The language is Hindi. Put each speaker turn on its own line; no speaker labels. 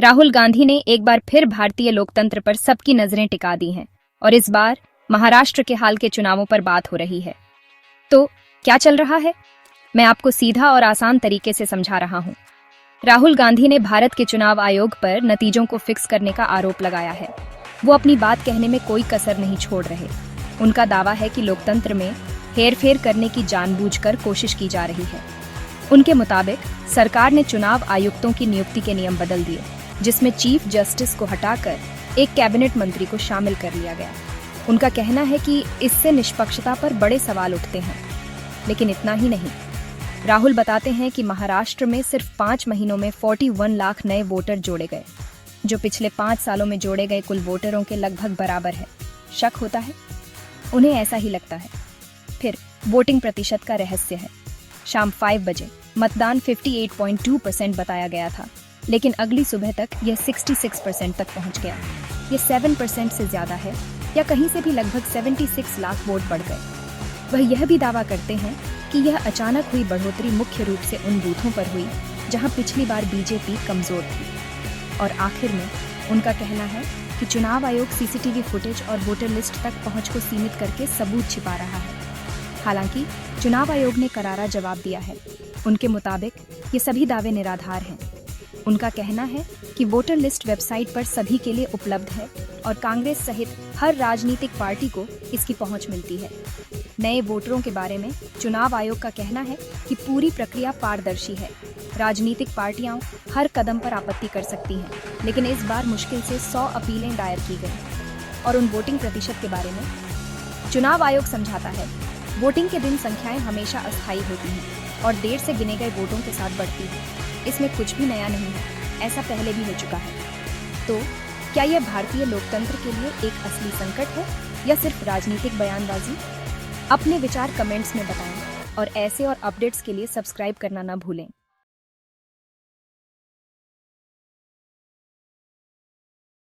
राहुल गांधी ने एक बार फिर भारतीय लोकतंत्र पर सबकी नजरें टिका दी हैं और इस बार महाराष्ट्र के हाल के चुनावों पर बात हो रही है। तो क्या चल रहा है, मैं आपको सीधा और आसान तरीके से समझा रहा हूं। राहुल गांधी ने भारत के चुनाव आयोग पर नतीजों को फिक्स करने का आरोप लगाया है। वो अपनी बात कहने में कोई कसर नहीं छोड़ रहे। उनका दावा है कि लोकतंत्र में हेरफेर करने की जानबूझकर कोशिश की जा रही है। उनके मुताबिक सरकार ने चुनाव आयुक्तों की नियुक्ति के नियम बदल दिए, जिसमें चीफ जस्टिस को हटाकर एक कैबिनेट मंत्री को शामिल कर लिया गया। उनका कहना है कि इससे निष्पक्षता पर बड़े सवाल उठते हैं। लेकिन इतना ही नहीं, राहुल बताते हैं कि महाराष्ट्र में सिर्फ 5 महीनों में 41 लाख नए वोटर जोड़े गए, जो पिछले 5 सालों में जोड़े गए कुल वोटरों के लगभग बराबर है। शक होता है? उन्हें ऐसा ही लगता है। फिर वोटिंग प्रतिशत का रहस्य है। शाम 5 बजे मतदान 58.2% बताया गया था, लेकिन अगली सुबह तक यह 66% तक पहुंच गया। यह 7% से ज्यादा है, या कहीं से भी लगभग 76 लाख वोट बढ़ गए। वह यह भी दावा करते हैं कि यह अचानक हुई बढ़ोतरी मुख्य रूप से उन बूथों पर हुई जहां पिछली बार बीजेपी कमजोर थी। और आखिर में उनका कहना है कि चुनाव आयोग सीसीटीवी फुटेज और वोटर लिस्ट तक पहुंच को सीमित करके सबूत छिपा रहा है। हालांकि चुनाव आयोग ने करारा जवाब दिया है। उनके मुताबिक ये सभी दावे निराधार हैं। उनका कहना है कि वोटर लिस्ट वेबसाइट पर सभी के लिए उपलब्ध है और कांग्रेस सहित हर राजनीतिक पार्टी को इसकी पहुंच मिलती है। नए वोटरों के बारे में चुनाव आयोग का कहना है कि पूरी प्रक्रिया पारदर्शी है। राजनीतिक पार्टियां हर कदम पर आपत्ति कर सकती हैं, लेकिन इस बार मुश्किल से 100 अपीलें दायर की गई। और उन वोटिंग प्रतिशत के बारे में चुनाव आयोग समझाता है, वोटिंग के दिन संख्याएं हमेशा अस्थायी होती हैं और देर से गिने गए वोटों के साथ बढ़ती है। इसमें कुछ भी नया नहीं है, ऐसा पहले भी हो चुका है। तो क्या यह भारतीय लोकतंत्र के लिए एक असली संकट है या सिर्फ राजनीतिक बयानबाजी? अपने विचार कमेंट्स में बताएं और ऐसे और अपडेट्स के लिए सब्सक्राइब करना ना भूलें।